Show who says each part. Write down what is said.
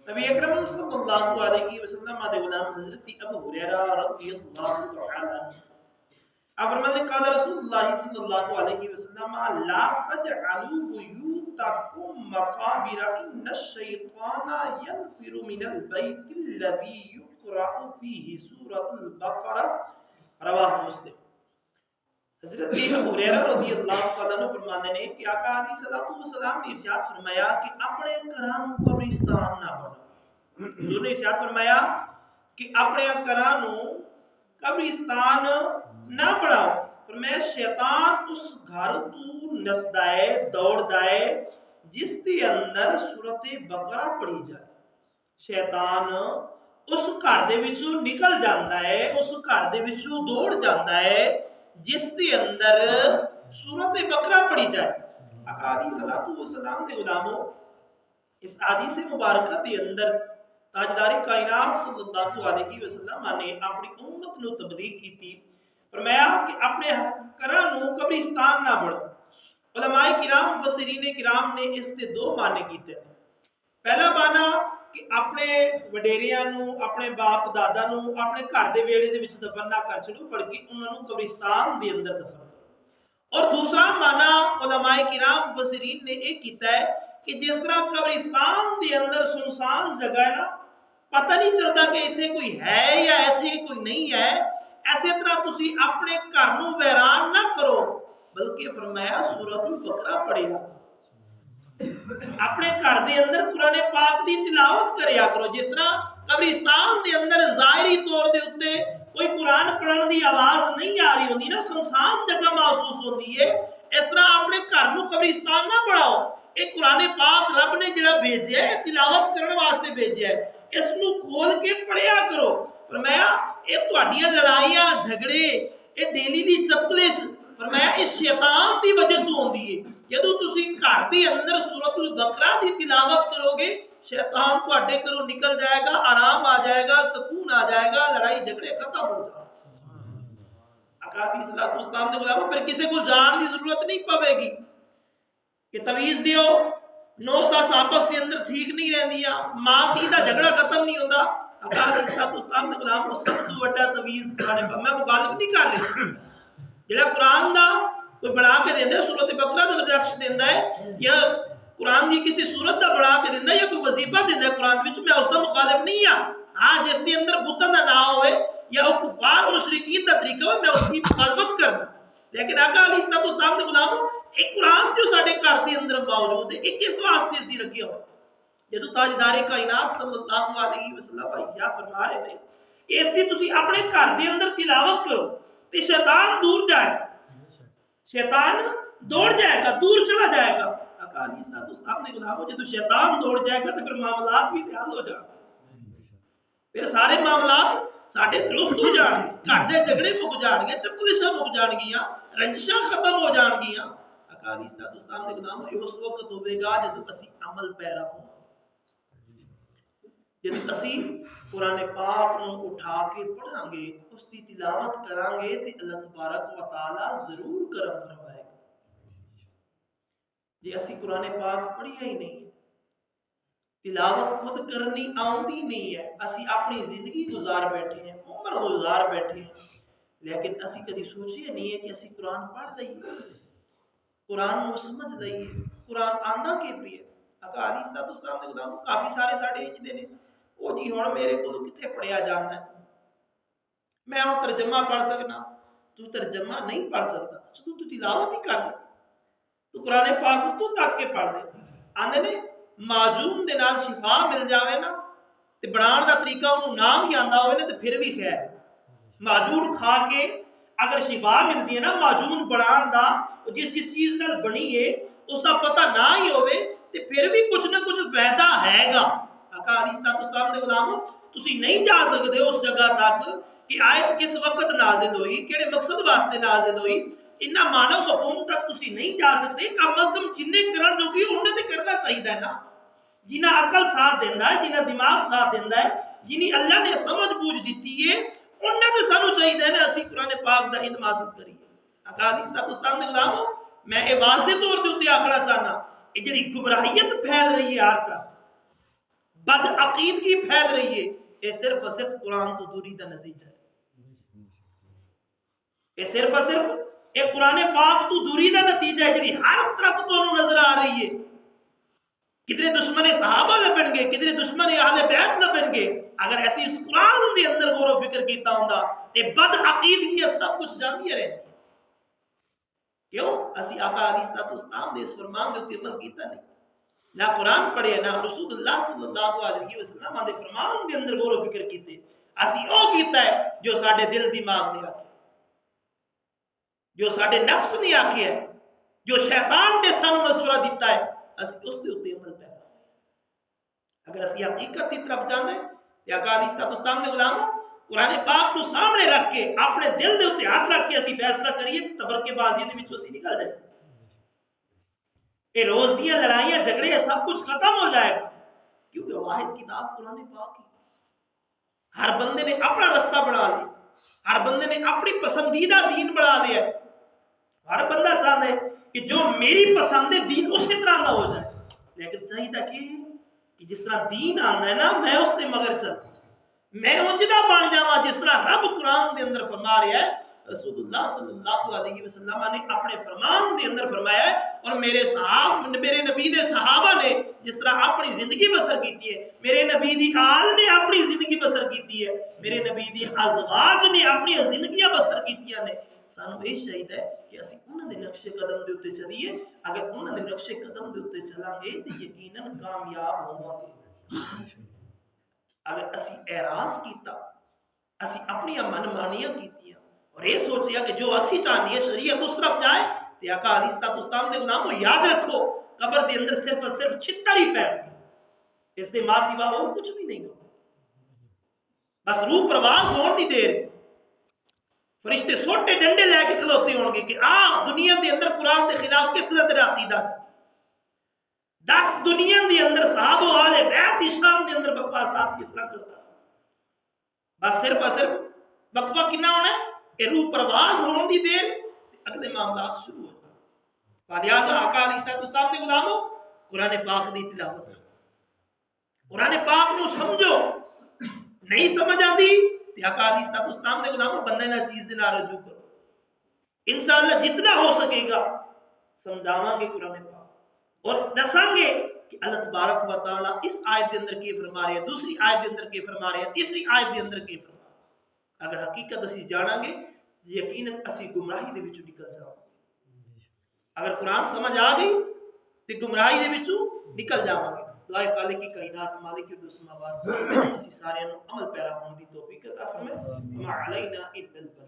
Speaker 1: نبی اکرم صلی اللہ علیہ وسلم دے غلام حضرت ابو ہریرہ رضی اللہ تعالی عنہ آپ فرماتے ہیں قال رسول اللہ صلی اللہ علیہ وسلم لا تجعلوا بیوتکم مقابر ان الشیطان ينفر من البیت الذی یقرأ فیہ سورۃ البقرہ رواہ مسلم۔ حضرت ابو ہریرہ رضی اللہ تعالیٰ عنہ فرماتے ہیں کہ آقا علیہ الصلوۃ والسلام نے ارشاد فرمایا کہ اپنے گھراں نوں قبرستان نہ بناؤ۔ حضور نے ارشاد فرمایا کہ اپنے گھراں نوں قبرستان نہ بناؤ، فرمایا شیطان اس گھر تو نسدا ہے دوڑدا ہے جس کے اندر سورۃ بقرہ پڑھی جائے۔ شیطان اس گھر دے وچوں نکل جاندا ہے، اس گھر دے وچوں دوڑ جاندا ہے جس کے اندر سورۃ بقرہ پڑھی جائے۔ آقا علیہ الصلوۃ والسلام کے غلاموں، اس حدیث مبارکہ کے اندر تاجدار کائنات صلی اللہ علیہ وسلم نے اپنی امت نو تبلیغ کی تھی، فرمایا کہ اپنے گھراں نوں قبرستان نہ بناؤ۔ علماء کرام مفسرین کرام نے اس کے دو معنی کیتے۔ پہلا معنی کہ اپنے وڈیریاں نو، اپنے باپ دادا نو اپنے گھر دے ویڑے دے وچ دفن نہ کر چھڑو، بلکہ انہاں نو قبرستان دے اندر دفن کرو۔ اور دوسرا معنی علماء کرام مفسرین نے ایک کیتا ہے کہ جس طرح قبرستان دے اندر سنسان جگہ ہے نا، پتہ نہیں چلتا کہ ایتھے کوئی ہے یا ایتھے کوئی نہیں ہے، ایسے طرح تسی اپنے گھر نو ویران نہ کرو، بلکہ فرمایا سورۃ البقرہ پڑھیا، اپنے گھر دے اندر قرآن پاک دی تلاوت کریا کرو۔ جس طرح قبرستان دے اندر ظاہری طور دے اوتے کوئی قرآن پڑھن دی آواز نہیں آ رہی ہوندی نا، سنسان جگہ محسوس ہوندی ہے، اس طرح اپنے گھر نو قبرستان نہ بناؤ۔ ایک قرآن پاک رب نے جڑا بھیجیا ہے تلاوت کرنے واسطے بھیجیا ہے، اس نو کھول کے پڑھیا کرو۔ فرمایا اے تہاڈیاں لڑائیاں جھگڑے، اے ڈیلی دی چپکلش، فرمایا اس شیطان دی وجہ تو ہوندی ہے۔ جدو تسی گھر دے اندر سورۃ البقرہ دی تلاوت کرو گے، شیطان تہاڈے گھروں نکل جائے گا، آرام آ جائے گا، سکون آ جائے گا، لڑائی جھگڑے ختم ہو جائے گا۔ آقا علیہ الصلوۃ والسلام نے بولا پھر کسی کو جان دی ضرورت نہیں پوے گی کہ تویز دیو، نو ساس آپس کے اندر ٹھیک نہیں رہندیاں، ماں دھی دا جھگڑا ختم نہیں ہوندا۔ آقا علیہ الصلوۃ والسلام نے بولا اس کا تو بڑا تویز کھانے پر میں مخالف نہیں کر رہی، جڑا قرآن دا کوئی بڑھا کے دیندا ہے، سورۃ بقرہ دا رخص دیندا ہے یا قرآن دی کسی سورت دا بڑھا کے دیندا ہے یا کوئی وظیفہ دیندا ہے قرآن وچ، میں اس دا مخالف نہیں ہاں۔ ہاں جس دے اندر بتاں دا نام ہوئے یا وہ کفار مشرکین دا طریقہ ہوئے، میں اس کی مخالفت کرنا۔ لیکن آقا علیہ الصلوۃ والسلام نے غلاموں ایک قرآن جو ساڈے گھر دے اندر موجود ہے، ایک اس واسطے اسی رکھیا ہو، جدو تاجدار کائنات صلی اللہ علیہ وسلم ارشاد فرما رہے ہیں اس دی تسی اپنے گھر دے اندر تلاوت کرو تے شیطان دور جائے گا، شیطان دوڑ جائے گا، دور چلا جائے گا۔ آقا علیہ الصلوۃ والسلام نے غلاموں جدو شیطان دوڑ جائے گا تو پھر معاملات بھی حل ہو جائیں گے، پھر سارے معاملات ساڈے درست ہو جان گے، گھر دے جھگڑے مک جان گے، چپکلشاں مک جان گیاں، رنجشاں ختم ہو جان گیاں۔ آقا علیہ الصلوۃ والسلام نے غلاموں یہ اس وقت ہوے گا جدو اسی عمل پیرا ہوں، جدو اسی قرآن پاک نو اٹھا کے پڑھاں گے، اس کی تلاوت کران گے تے اللہ تبارک و تعالی ضرور کرم فرمائے گا۔ جی اسی قرآن پاک پڑھیا ہی نہیں، تلاوت خود کرنی آؤندی نہیں ہے، اسی اپنی زندگی گزار بیٹھے ہیں، عمر گزار بیٹھے ہیں، لیکن اسی کدی سوچے نہیں ہے کہ اسی قرآن پڑھ لئیے، قرآن نو سمجھ لئیے، قرآن آندا کے بھی ہے۔ آقا علیہ الصلوۃ والسلام نے خدا کافی سارے ساڈے اچ دے نے او جی ہن میرے کولوں کتے پڑھیا جاندا ہے، میں ہن ترجمہ پڑھ سکنا، تو ترجمہ نہیں پڑھ سکتا، تو تلاوت ہی کر تو قرآن پاک تو تک کے پڑھ دے۔ آندے نے معجون دے نال شفا مل جاوے نا تے بنان دا طریقہ انہوں نام ہی آندا ہوئے نا تے پھر بھی خیر، معجون کھا کے اگر شفا ملتی ہے نا معجون بنان دا، جس چیز نال بنی ہے اس دا پتہ نہ ہی ہوئے تے پھر بھی کچھ نہ کچھ فائدہ ہے گا۔ آقا علیہ الصلوۃ والسلام نے غلاموں تسی نہیں جا سکتے اس جگہ تک کہ آیت کس وقت نازل ہوئی، کیڑے مقصد واسطے نازل ہوئی، انہاں مانو مفہوم تک تسی نہیں جا سکتے۔ کم از کم جننے کرن جو کہ انہیں تے کرنا چاہیے نا، جنہ عقل ساتھ دیندا ہے، جنہ دماغ ساتھ دیندا ہے، جنہیں اللہ نے سمجھ بوجھ دیتی ہے، انہیں تے سانو چاہیے نا اسی قرآن پاک دا علم حاصل کریے۔ آقا علیہ الصلوۃ والسلام نے غلاموں میں یہ واضح طور تے اوتے آکھنا چاہنا، یہ جڑی گمراہیت پھیل رہی ہے ہر طرف، بد عقیدگی پھیل رہی ہے، یہ صرف اور صرف قرآن تو دوری کا نتیجہ ہے، یہ صرف اور صرف ایک قرآن پاک تو دوری کا نتیجہ ہے جی ہر طرف تو نظر آ رہی ہے۔ کتنے دشمن صحابہ لبن گے، کتنے دشمن اہل بیت لبن گے، اگر ایسی اس قرآن دے اندر غور و فکر کیتا ہوندا تے بد عقیدگی سب کچھ جاندی رہے۔ کیوں اسی آقا علیہ الصلوۃ والسلام دے اس فرمان دے اوپر عمل کیتا نہیں، نہ قرآن پڑھے، نہ رسول اللہ صلی اللہ علیہ وسلم دے فرمان دے اندر غور و فکر کیتے، اسی او کیتا ہے جو ساڈے دل دماغ نے آکھیا، جو ساڈے نفس نے آکھیا ہے، جو شیطان نے سانو مشورہ دیتا ہے، اسی اس دے اوپر عمل پیدا۔ اگر اسی حقیقت کی طرف جانا ہے یا آقا علیہ الصلوۃ والسلام نے غلام قرآن پاک کو سامنے رکھ کے اپنے دل دے اوپر ہاتھ رکھ کے اسی فیصلہ کریے تفرقے بازی دے وچوں اسی نکل جائے، یہ روز دیاں لڑائیاں جھگڑے سب کچھ ختم ہو جائے گا، کیونکہ واحد کتاب قرآن پاک ہے۔ ہر بندے نے اپنا رستہ بنا لیا، ہر بندے نے اپنی پسندیدہ دین بنا لیا، ہر بندہ چاہتا ہے کہ جو میری پسند ہے دین اسی طرح کا ہو جائے، لیکن چاہیے کہ جس طرح دین آنا ہے نا میں اس سے مگر چل میں اونجدہ بن جاواں جس طرح رب قرآن دے اندر فرما رہا ہے، رسول اللہ صلی اللہ علیہ وسلم نے اپنے فرمان دے اندر فرمایا ہے، اور میرے نبی دے صحابہ نے جس طرح اپنی زندگی بسر کیتی ہے، میرے نبی دی آل نے اپنی زندگی بسر کیتی ہے، میرے نبی دی ازواج نے اپنی زندگیاں بسر کیتیاں نے، سانو یہ چاہیے ہے کہ اسی انہاں دے نقش قدم دے اوتے چلیے، اگر انہاں دے نقش قدم دے اوتے چلیں گے تے یقیناً کامیاب ہوواں گے۔ اگر اسی اعراض کیتا، اسی اپنی من مانیاں کیتیاں اور یہ سوچیا کہ جو اسی چاہیے شریعت اس طرف جائے، تے آقا علیہ الصلوۃ والسلام دے غلامو یاد رکھو قبر دے اندر صرف اور صرف چھتر ہی پیر اس دے ماں سوا اور کچھ بھی نہیں ہوگا، بس روح پرواز ہون دی دیر، فرشتے سوٹے ڈنڈے لے کے کھلوتے ہون گے کہ دنیا دے اندر قرآن دے خلاف کس طرح تیرا عقیدہ سی، 10 دنیا دے اندر صحابہ آلے بیت اسلام دے اندر بکواسات کس طرح کرتا سی، بس صرف اور صرف بکوا کنا ہونا ہے کہ روح پرواز ہون دی دیر اگلے معاملات شروع ہو جائے۔ لہٰذا آقا علیہ السلام دے غلامو قرآن پاک دی تلاوت، قرآن پاک نو سمجھو، نہیں سمجھ آتی آقا علیہ السلام دے غلامو بندے نہ چیز دے نہ رجوع کرو، انشاءاللہ جتنا ہو سکے گا سمجھاواں گے قرآن پاک اور دساں گے کہ اللہ تبارک و تعالی اس آیت دے اندر کی فرما رہے ہیں، دوسری آیت دے اندر کی فرما رہے ہیں، تیسری آیت دے اندر کی فرما رہے ہیں۔ اگر حقیقت اسی جانا گے یقیناً اسی گمراہی دے وچوں نکل جاؤں گے، اگر قرآن سمجھ آ گئی تو گمراہی دے وچوں نکل جاواں گے۔ دعائے خالق کی کائنات مالک السماوات اسی سارے عمل پیرا ہون دی توفیق عطا فرمائے۔ وما علینا الا البلاغ۔